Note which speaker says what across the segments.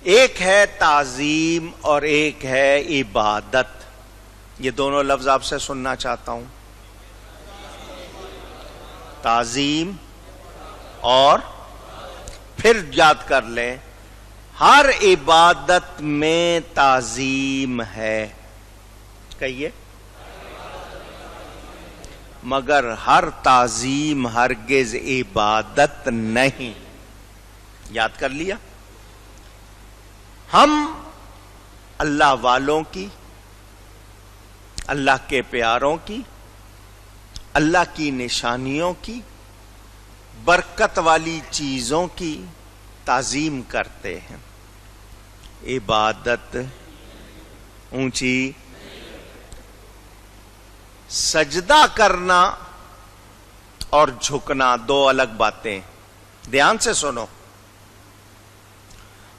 Speaker 1: ایک ہے تعظیم اور ایک ہے عبادت. یہ دونوں لفظ آپ سے سننا چاہتا ہوں. تعظیم اور پھر یاد کر لیں ہر عبادت میں تعظیم ہے. کہیے. مگر ہر تعظیم ہرگز عبادت نہیں. یاد کر لیا. ہم اللہ والوں کی، اللہ کے پیاروں کی، اللہ کی نشانیوں کی، برکت والی چیزوں کی تعظیم کرتے ہیں. عبادت اونچی. سجدہ کرنا اور جھکنا دو الگ باتیں. دھیان سے سنو.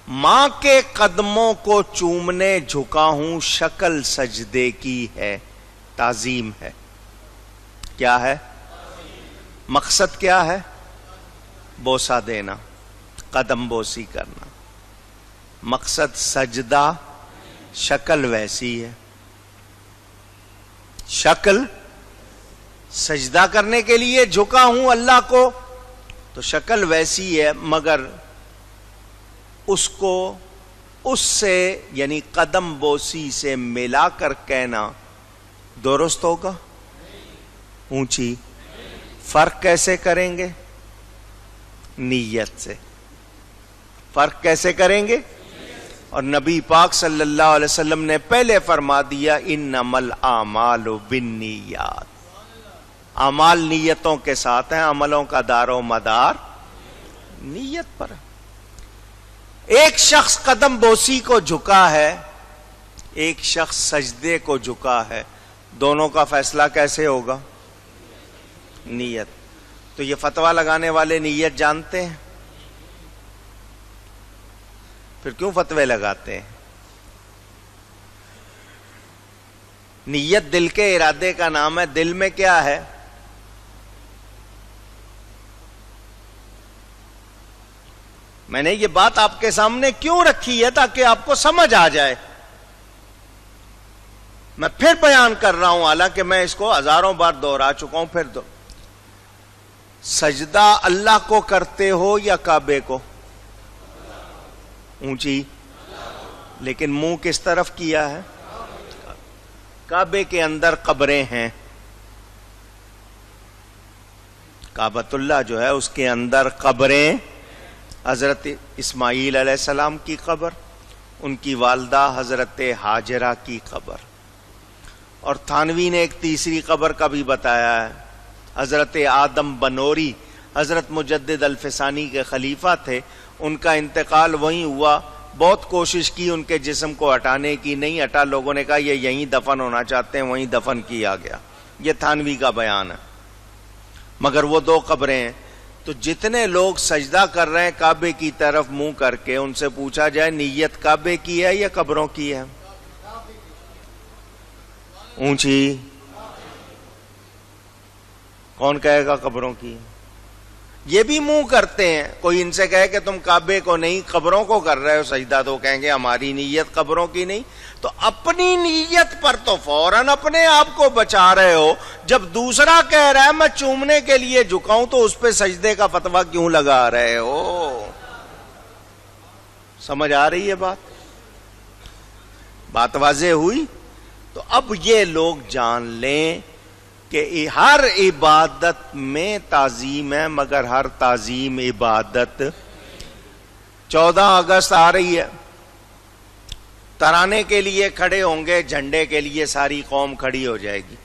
Speaker 1: ماں کے قدموں کو چومنے جھکا ہوں، شکل سجدے کی ہے، تعظیم ہے. کیا ہے؟ مقصد کیا ہے؟ بوسہ دینا، قدم بوسی کرنا. مقصد سجدہ، شکل ویسی ہے. شکل سجدہ کرنے کے لیے جھکا ہوں اللہ کو تو شکل ویسی ہے، مگر اس کو اس سے یعنی قدم بوسی سے ملا کر کہنا درست ہوگا؟ اونچی. فرق کیسے کریں گے؟ نیت سے. فرق کیسے کریں گے؟ اور نبی پاک صلی اللہ علیہ وسلم نے پہلے فرما دیا انما الاعمال بالنیات. اعمال نیتوں کے ساتھ ہیں، عملوں کا دار و مدار نیت پر. ایک شخص قدم بوسی کو جھکا ہے، ایک شخص سجدے کو جھکا ہے. دونوں کا فیصلہ کیسے ہوگا؟ نیت. تو یہ فتویٰ لگانے والے نیت جانتے ہیں؟ پھر کیوں فتوے لگاتے ہیں؟ نیت دل کے ارادے کا نام ہے. دل میں کیا ہے؟ میں نے یہ بات آپ کے سامنے کیوں رکھی ہے؟ تاکہ آپ کو سمجھ آ جائے. میں پھر بیان کر رہا ہوں، حالانکہ میں اس کو ہزاروں بار دوہرا چکا ہوں. پھر سجدہ اللہ کو کرتے ہو یا کعبے کو؟ اونچی. لیکن منہ کس طرف کیا ہے؟ کعبے کے اندر قبریں ہیں. کعبۃ اللہ جو ہے اس کے اندر قبریں. حضرت اسماعیل علیہ السلام کی قبر، ان کی والدہ حضرت ہاجرہ کی قبر. اور تھانوی نے ایک تیسری قبر کا بھی بتایا ہے. حضرت آدم بنوری حضرت مجدد الفسانی کے خلیفہ تھے، ان کا انتقال وہیں ہوا. بہت کوشش کی ان کے جسم کو ہٹانے کی، نہیں ہٹا. لوگوں نے کہا یہ یہیں دفن ہونا چاہتے ہیں، وہیں دفن کیا گیا. یہ تھانوی کا بیان ہے. مگر وہ دو قبریں ہیں. تو جتنے لوگ سجدہ کر رہے ہیں کعبے کی طرف منہ کر کے، ان سے پوچھا جائے نیت کعبے کی ہے یا قبروں کی ہے؟ اونچی. کون کہے گا قبروں کی؟ یہ بھی منہ کرتے ہیں. کوئی ان سے کہے کہ تم کعبے کو نہیں قبروں کو کر رہے ہو سجدہ، تو کہیں گے ہماری نیت قبروں کی نہیں. تو اپنی نیت پر تو فوراً اپنے آپ کو بچا رہے ہو. جب دوسرا کہہ رہا ہے میں چومنے کے لیے جھکاؤں تو اس پہ سجدے کا فتویٰ کیوں لگا رہے ہو؟ سمجھ آ رہی ہے بات؟ بات واضح ہوئی؟ تو اب یہ لوگ جان لیں کہ ہر عبادت میں تعظیم ہے، مگر ہر تعظیم عبادت. 14 اگست آ رہی ہے. ترانے کے لیے کھڑے ہوں گے، جھنڈے کے لیے ساری قوم کھڑی ہو جائے گی.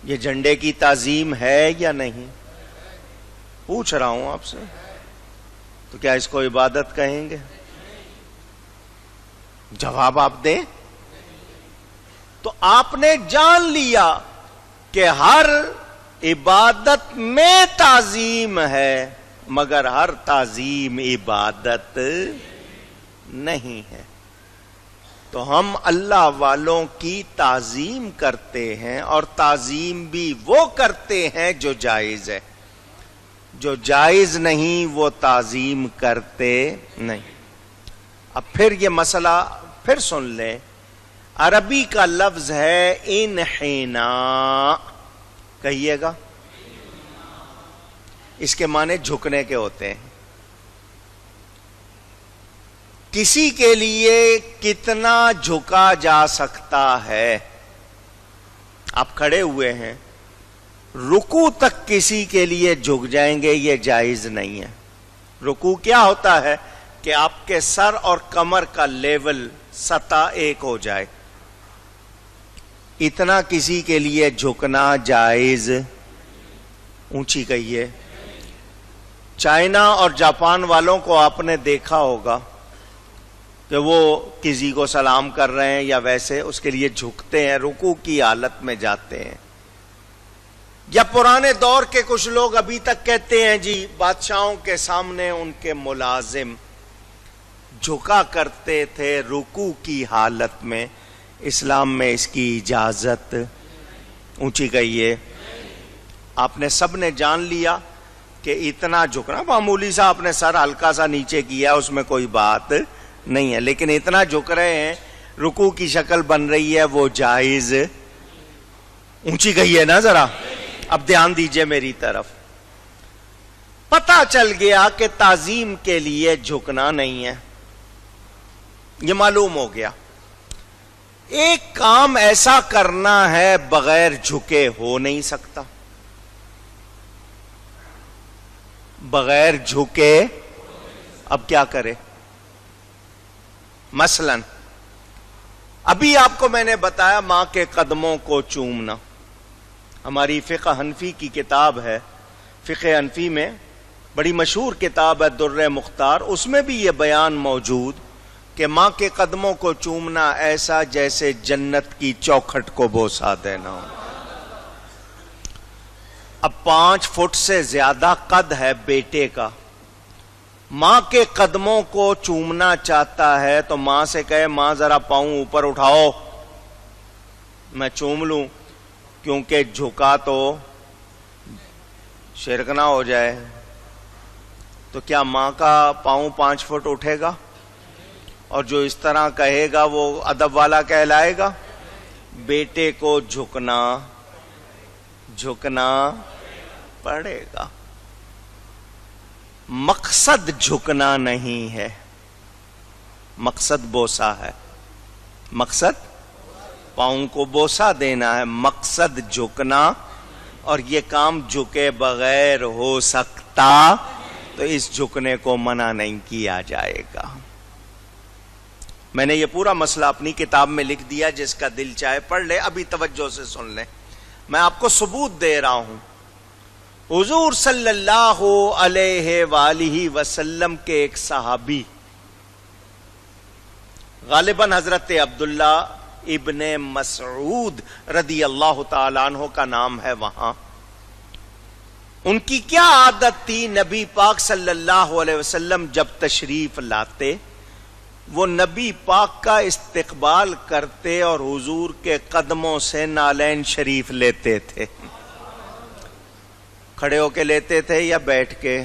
Speaker 1: یہ جھنڈے کی تعظیم ہے یا نہیں؟ پوچھ رہا ہوں آپ سے. تو کیا اس کو عبادت کہیں گے؟ جواب آپ دیں. تو آپ نے جان لیا کہ ہر عبادت میں تعظیم ہے، مگر ہر تعظیم عبادت نہیں ہے. تو ہم اللہ والوں کی تعظیم کرتے ہیں، اور تعظیم بھی وہ کرتے ہیں جو جائز ہے. جو جائز نہیں وہ تعظیم کرتے نہیں. اب پھر یہ مسئلہ پھر سن لیں. عربی کا لفظ ہے انحنا، کہیے گا. اس کے معنی جھکنے کے ہوتے ہیں. کسی کے لیے کتنا جھکا جا سکتا ہے؟ آپ کھڑے ہوئے ہیں، رکوع تک کسی کے لیے جھک جائیں گے، یہ جائز نہیں ہے. رکوع کیا ہوتا ہے کہ آپ کے سر اور کمر کا لیول سطح ایک ہو جائے. اتنا کسی کے لیے جھکنا جائز. اونچی کہیے. چائنا اور جاپان والوں کو آپ نے دیکھا ہوگا کہ وہ کسی کو سلام کر رہے ہیں یا ویسے اس کے لیے جھکتے ہیں، رکوع کی حالت میں جاتے ہیں. یا پرانے دور کے کچھ لوگ ابھی تک کہتے ہیں جی بادشاہوں کے سامنے ان کے ملازم جھکا کرتے تھے رکوع کی حالت میں. اسلام میں اس کی اجازت. اونچی کہیے. آپ نے سب نے جان لیا کہ اتنا جھکنا معمولی سا، آپ نے سر ہلکا سا نیچے کیا، اس میں کوئی بات نہیں ہے، لیکن اتنا جھک رہے ہیں رکوع کی شکل بن رہی ہے، وہ جائز. اونچی کہیے نا ذرا. اب دھیان دیجئے میری طرف. پتہ چل گیا کہ تعظیم کے لیے جھکنا نہیں ہے، یہ معلوم ہو گیا. ایک کام ایسا کرنا ہے بغیر جھکے ہو نہیں سکتا. بغیر جھکے اب کیا کرے؟ مثلا ابھی آپ کو میں نے بتایا ماں کے قدموں کو چومنا. ہماری فقہ حنفی کی کتاب ہے، فقہ حنفی میں بڑی مشہور کتاب ہے در مختار، اس میں بھی یہ بیان موجود کہ ماں کے قدموں کو چومنا ایسا جیسے جنت کی چوکھٹ کو بوسا دینا. اب 5 فٹ سے زیادہ قد ہے بیٹے کا، ماں کے قدموں کو چومنا چاہتا ہے تو ماں سے کہے ماں ذرا پاؤں اوپر اٹھاؤ میں چوم لوں، کیونکہ جھکا تو شرک نہ ہو جائے. تو کیا ماں کا پاؤں 5 فٹ اٹھے گا؟ اور جو اس طرح کہے گا وہ ادب والا کہلائے گا؟ بیٹے کو جھکنا پڑے گا. مقصد جھکنا نہیں ہے، مقصد بوسا ہے. مقصد پاؤں کو بوسا دینا ہے، مقصد جھکنا. اور یہ کام جھکے بغیر ہو سکتا تو اس جھکنے کو منع نہیں کیا جائے گا. میں نے یہ پورا مسئلہ اپنی کتاب میں لکھ دیا، جس کا دل چاہے پڑھ لے. ابھی توجہ سے سن لیں، میں آپ کو ثبوت دے رہا ہوں. حضور صلی اللہ علیہ وآلہ وسلم کے ایک صحابی، غالباً حضرت عبداللہ ابن مسعود رضی اللہ تعالیٰ عنہ کا نام ہے وہاں. ان کی کیا عادت تھی؟ نبی پاک صلی اللہ علیہ وسلم جب تشریف لاتے وہ نبی پاک کا استقبال کرتے اور حضور کے قدموں سے نالین شریف لیتے تھے. کھڑے ہو کے لیتے تھے یا بیٹھ کے؟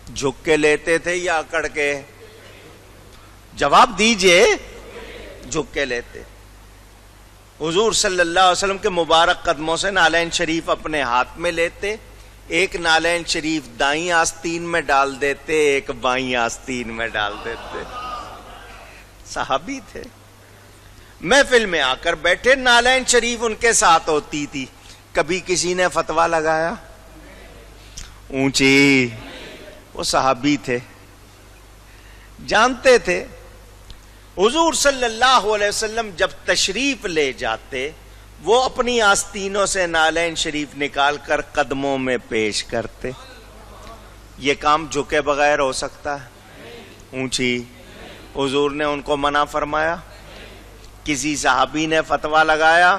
Speaker 1: جھک کے لیتے تھے یا اکڑ کے؟ جواب دیجئے. جھک کے لیتے. حضور صلی اللہ علیہ وسلم کے مبارک قدموں سے نالین شریف اپنے ہاتھ میں لیتے، ایک نالین شریف دائیں آستین میں ڈال دیتے، ایک بائیں آستین میں ڈال دیتے. صحابی تھے. محفل میں آ کر بیٹھے، نالین شریف ان کے ساتھ ہوتی تھی. کبھی کسی نے فتویٰ لگایا؟ اونچی. وہ صحابی تھے، جانتے تھے. حضور صلی اللہ علیہ وسلم جب تشریف لے جاتے وہ اپنی آستینوں سے نالین شریف نکال کر قدموں میں پیش کرتے. یہ کام جھکے بغیر ہو سکتا ہے؟ اونچی. حضور نے ان کو منع فرمایا؟ کسی صحابی نے فتویٰ لگایا؟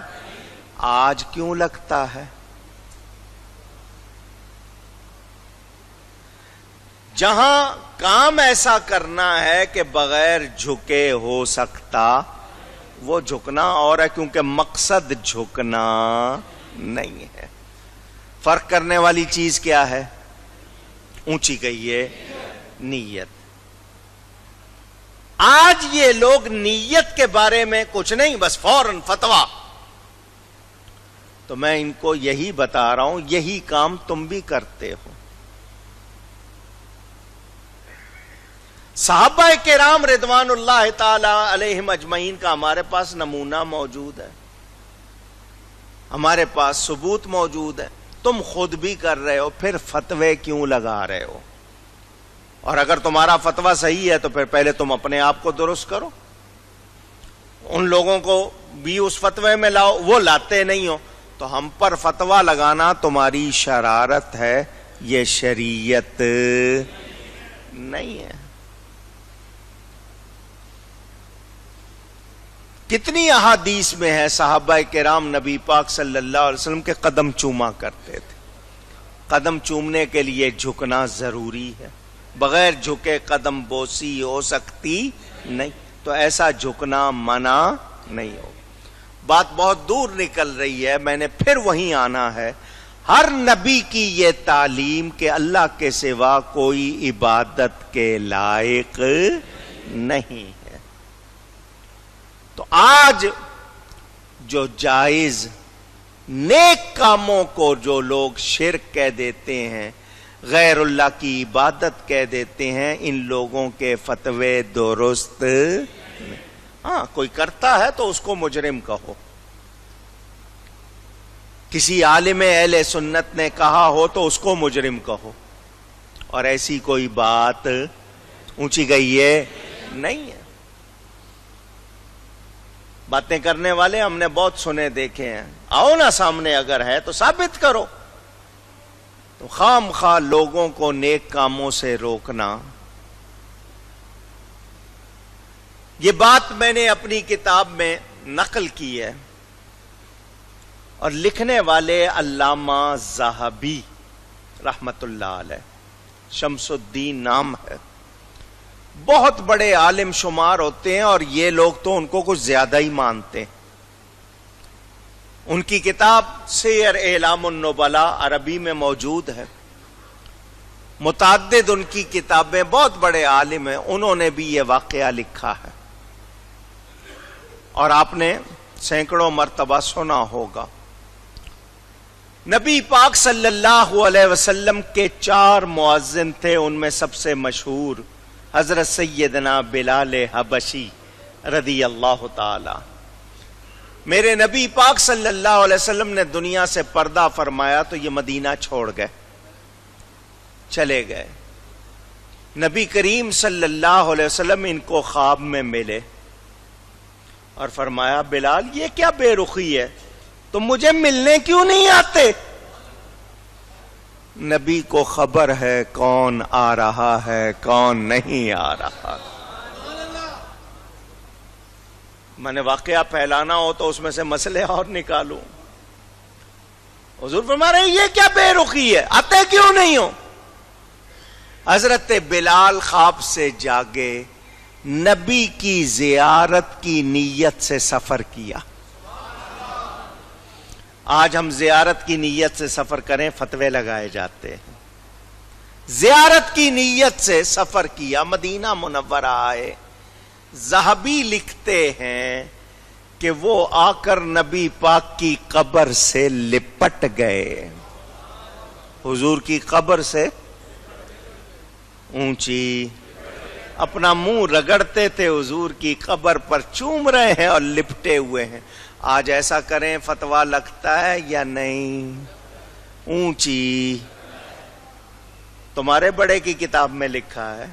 Speaker 1: آج کیوں لگتا ہے؟ جہاں کام ایسا کرنا ہے کہ بغیر جھکے ہو سکتا، وہ جھکنا اور ہے، کیونکہ مقصد جھکنا نہیں ہے. فرق کرنے والی چیز کیا ہے؟ اونچی کہیے نیت. آج یہ لوگ نیت کے بارے میں کچھ نہیں، بس فوراً فتویٰ. تو میں ان کو یہی بتا رہا ہوں، یہی کام تم بھی کرتے ہو. صحابہ کرام رضوان اللہ تعالی علیہم اجمعین کا ہمارے پاس نمونہ موجود ہے، ہمارے پاس ثبوت موجود ہے. تم خود بھی کر رہے ہو، پھر فتوے کیوں لگا رہے ہو؟ اور اگر تمہارا فتویٰ صحیح ہے تو پھر پہلے تم اپنے آپ کو درست کرو. ان لوگوں کو بھی اس فتوے میں لاؤ، وہ لاتے نہیں ہو تو ہم پر فتویٰ لگانا تمہاری شرارت ہے، یہ شریعت نہیں ہے. کتنی احادیث میں ہے صحابہ کرام نبی پاک صلی اللہ علیہ وسلم کے قدم چوما کرتے تھے. قدم چومنے کے لیے جھکنا ضروری ہے، بغیر جھکے قدم بوسی ہو سکتی نہیں. تو ایسا جھکنا منع نہیں ہو. بات بہت دور نکل رہی ہے، میں نے پھر وہیں آنا ہے. ہر نبی کی یہ تعلیم کہ اللہ کے سوا کوئی عبادت کے لائق نہیں ہے. تو آج جو جائز نیک کاموں کو جو لوگ شرک کہہ دیتے ہیں، غیر اللہ کی عبادت کہہ دیتے ہیں، ان لوگوں کے فتوے درست نہیں. ہاں کوئی کرتا ہے تو اس کو مجرم کہو، کسی عالم اہل سنت نے کہا ہو تو اس کو مجرم کہو، اور ایسی کوئی بات اونچی گئی ہے نہیں ہے. باتیں کرنے والے ہم نے بہت سنے دیکھے ہیں. آؤ نا سامنے اگر ہے تو ثابت کرو. تو خام خواہ لوگوں کو نیک کاموں سے روکنا. یہ بات میں نے اپنی کتاب میں نقل کی ہے، اور لکھنے والے علامہ ذہبی رحمت اللہ علیہ، شمس الدین نام ہے. بہت بڑے عالم شمار ہوتے ہیں، اور یہ لوگ تو ان کو کچھ زیادہ ہی مانتے ہیں. ان کی کتاب سیر اعلام النبلاء عربی میں موجود ہے. متعدد ان کی کتابیں، بہت بڑے عالم ہیں، انہوں نے بھی یہ واقعہ لکھا ہے، اور آپ نے سینکڑوں مرتبہ سنا ہوگا. نبی پاک صلی اللہ علیہ وسلم کے 4 مؤذن تھے. ان میں سب سے مشہور حضرت سیدنا بلال حبشی رضی اللہ تعالی. میرے نبی پاک صلی اللہ علیہ وسلم نے دنیا سے پردہ فرمایا تو یہ مدینہ چھوڑ گئے، چلے گئے. نبی کریم صلی اللہ علیہ وسلم ان کو خواب میں ملے اور فرمایا، بلال یہ کیا بے رخی ہے، تم مجھے ملنے کیوں نہیں آتے؟ نبی کو خبر ہے کون آ رہا ہے کون نہیں آ رہا. میں نے واقعہ پھیلانا ہو تو اس میں سے مسئلے اور نکالوں. حضور فرما رہے یہ کیا بے رخی ہے، آتے کیوں نہیں ہو؟ حضرت بلال خواب سے جاگے، نبی کی زیارت کی نیت سے سفر کیا. آج ہم زیارت کی نیت سے سفر کریں فتوے لگائے جاتے ہیں. زیارت کی نیت سے سفر کیا، مدینہ منورہ آئے. ذہبی لکھتے ہیں کہ وہ آ کر نبی پاک کی قبر سے لپٹ گئے. حضور کی قبر سے اونچی، اپنا منہ رگڑتے تھے، حضور کی قبر پر چوم رہے ہیں اور لپٹے ہوئے ہیں. آج ایسا کریں فتویٰ لگتا ہے یا نہیں؟ اونچی. تمہارے بڑے کی کتاب میں لکھا ہے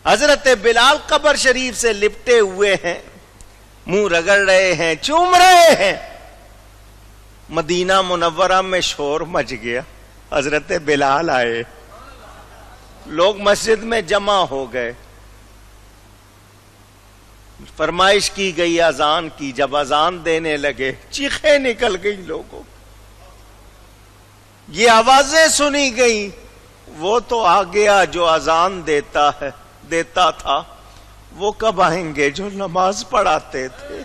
Speaker 1: حضرت بلال قبر شریف سے لپٹے ہوئے ہیں، منہ رگڑ رہے ہیں، چوم رہے ہیں. مدینہ منورہ میں شور مچ گیا. حضرت بلال آئے، لوگ مسجد میں جمع ہو گئے. فرمائش کی گئی اذان کی. جب اذان دینے لگے چیخیں نکل گئی لوگوں، یہ آوازیں سنی گئی. وہ تو آ گیا جو اذان دیتا تھا، وہ کب آئیں گے جو نماز پڑھاتے تھے؟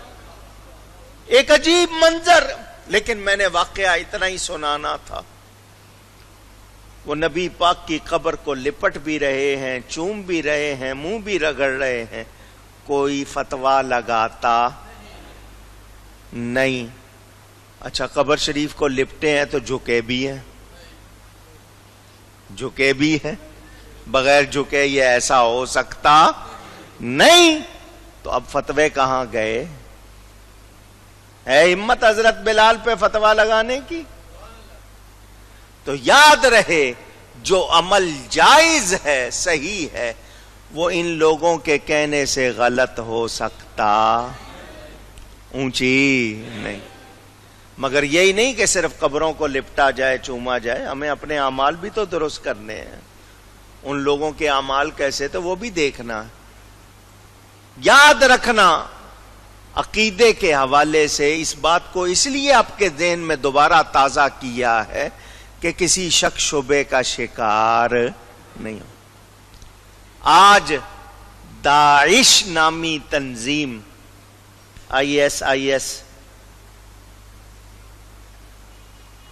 Speaker 1: ایک عجیب منظر لیکن میں نے واقعہ اتنا ہی سنانا تھا. وہ نبی پاک کی قبر کو لپٹ بھی رہے ہیں, چوم بھی رہے ہیں, منہ بھی رگڑ رہے ہیں, کوئی فتویٰ لگاتا نہیں. اچھا, قبر شریف کو لپٹے ہیں تو جھکے بھی ہیں, جھکے بھی ہیں, بغیر جھکے یہ ایسا ہو سکتا نہیں. تو اب فتوے کہاں گئے؟ ہے ہمت حضرت بلال پہ فتویٰ لگانے کی؟ تو یاد رہے جو عمل جائز ہے, صحیح ہے, وہ ان لوگوں کے کہنے سے غلط ہو سکتا اونچی نہیں. مگر یہی نہیں کہ صرف قبروں کو لپٹا جائے, چوما جائے, ہمیں اپنے اعمال بھی تو درست کرنے ہیں. ان لوگوں کے اعمال کیسے تو وہ بھی دیکھنا. یاد رکھنا عقیدے کے حوالے سے اس بات کو اس لیے آپ کے ذہن میں دوبارہ تازہ کیا ہے کہ کسی شک شبے کا شکار نہیں ہو. آج داعش نامی تنظیم, IS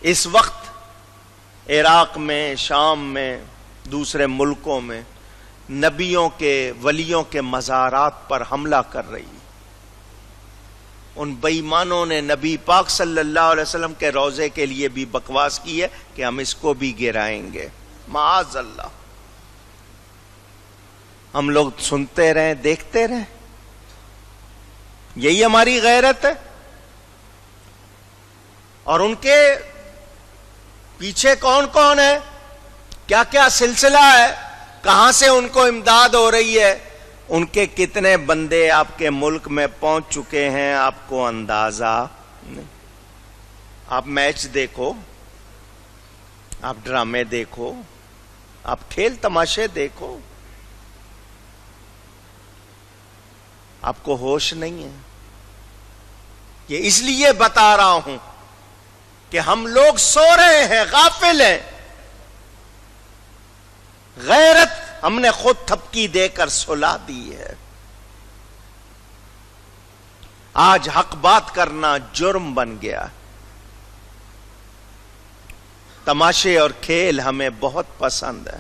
Speaker 1: اس وقت عراق میں, شام میں, دوسرے ملکوں میں نبیوں کے, ولیوں کے مزارات پر حملہ کر رہی. ان بے ایمانوں نے نبی پاک صلی اللہ علیہ وسلم کے روضے کے لیے بھی بکواس کی ہے کہ ہم اس کو بھی گرائیں گے. معاذ اللہ. ہم لوگ سنتے رہیں, دیکھتے رہیں. یہی ہماری غیرت ہے. اور ان کے پیچھے کون کون ہے, کیا کیا سلسلہ ہے, کہاں سے ان کو امداد ہو رہی ہے, ان کے کتنے بندے آپ کے ملک میں پہنچ چکے ہیں, آپ کو اندازہ نہیں. آپ میچ دیکھو, آپ ڈرامے دیکھو, آپ کھیل تماشے دیکھو, آپ کو ہوش نہیں ہے. یہ اس لیے بتا رہا ہوں کہ ہم لوگ سو رہے ہیں, غافل ہیں. غیرت ہم نے خود تھپکی دے کر سلا دی ہے. آج حق بات کرنا جرم بن گیا. تماشے اور کھیل ہمیں بہت پسند ہے.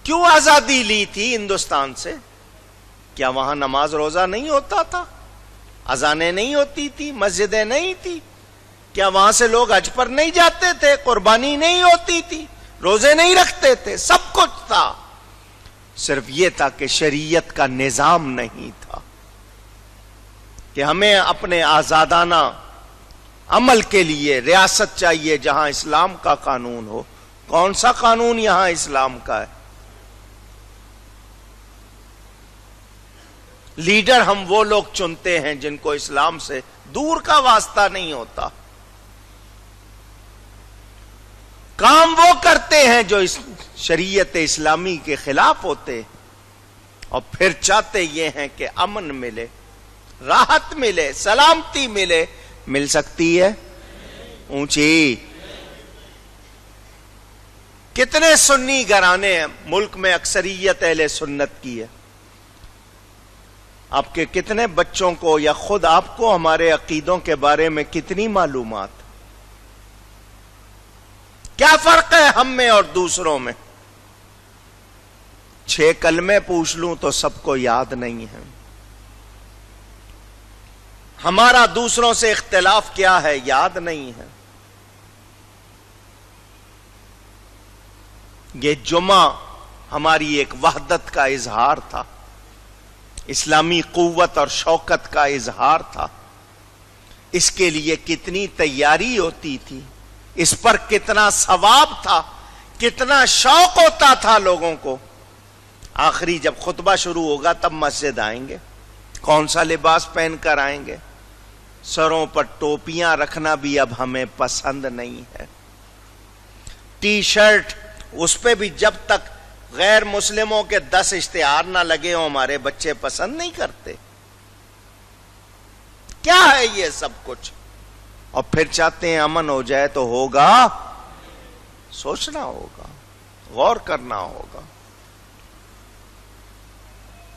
Speaker 1: کیوں آزادی لی تھی ہندوستان سے؟ کیا وہاں نماز روزہ نہیں ہوتا تھا؟ اذانیں نہیں ہوتی تھی؟ مسجدیں نہیں تھی؟ کیا وہاں سے لوگ حج پر نہیں جاتے تھے؟ قربانی نہیں ہوتی تھی؟ روزے نہیں رکھتے تھے؟ سب کچھ تھا. صرف یہ تھا کہ شریعت کا نظام نہیں تھا کہ ہمیں اپنے آزادانہ عمل کے لیے ریاست چاہیے جہاں اسلام کا قانون ہو. کون سا قانون یہاں اسلام کا ہے؟ لیڈر ہم وہ لوگ چنتے ہیں جن کو اسلام سے دور کا واسطہ نہیں ہوتا. کام وہ کرتے ہیں جو شریعت اسلامی کے خلاف ہوتے, اور پھر چاہتے یہ ہیں کہ امن ملے, راحت ملے, سلامتی ملے. مل سکتی ہے اونچی. کتنے سنی گھرانے ہیں ملک میں, اکثریت اہل سنت کی ہے. آپ کے کتنے بچوں کو یا خود آپ کو ہمارے عقیدوں کے بارے میں کتنی معلومات؟ کیا فرق ہے ہم میں اور دوسروں میں؟ 6 کلمے پوچھ لوں تو سب کو یاد نہیں ہے. ہمارا دوسروں سے اختلاف کیا ہے یاد نہیں ہے. یہ جمعہ ہماری ایک وحدت کا اظہار تھا, اسلامی قوت اور شوکت کا اظہار تھا. اس کے لیے کتنی تیاری ہوتی تھی, اس پر کتنا ثواب تھا, کتنا شوق ہوتا تھا لوگوں کو. آخری جب خطبہ شروع ہوگا تب مسجد آئیں گے. کون سا لباس پہن کر آئیں گے؟ سروں پر ٹوپیاں رکھنا بھی اب ہمیں پسند نہیں ہے. ٹی شرٹ, اس پہ بھی جب تک غیر مسلموں کے 10 اشتہار نہ لگے ہوں ہمارے بچے پسند نہیں کرتے. کیا ہے یہ سب کچھ؟ اور پھر چاہتے ہیں امن ہو جائے تو ہوگا. سوچنا ہوگا, غور کرنا ہوگا.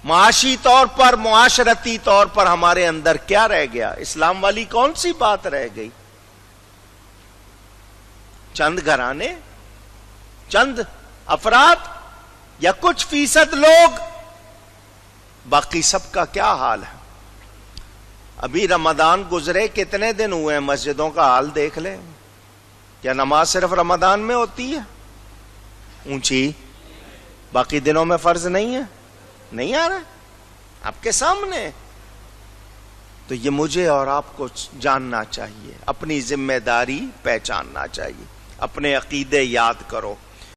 Speaker 1: معاشی طور پر، معاشرتی طور پر ہمارے اندر کیا رہ گیا؟ اسلام والی کون سی بات رہ گئی؟ چند گھرانے، چند افراد یا کچھ فیصد لوگ، باقی سب کا کیا حال ہے؟ ابھی رمضان گزرے کتنے دن ہوئے ہیں، مسجدوں کا حال دیکھ لیں. کیا نماز صرف رمضان میں ہوتی ہے اونچی؟ باقی دنوں میں فرض نہیں ہے؟ نہیں آ رہا آپ کے سامنے؟ تو یہ مجھے اور آپ کو جاننا چاہیے، اپنی ذمہ داری پہچاننا چاہیے، اپنے عقیدے یاد کرو.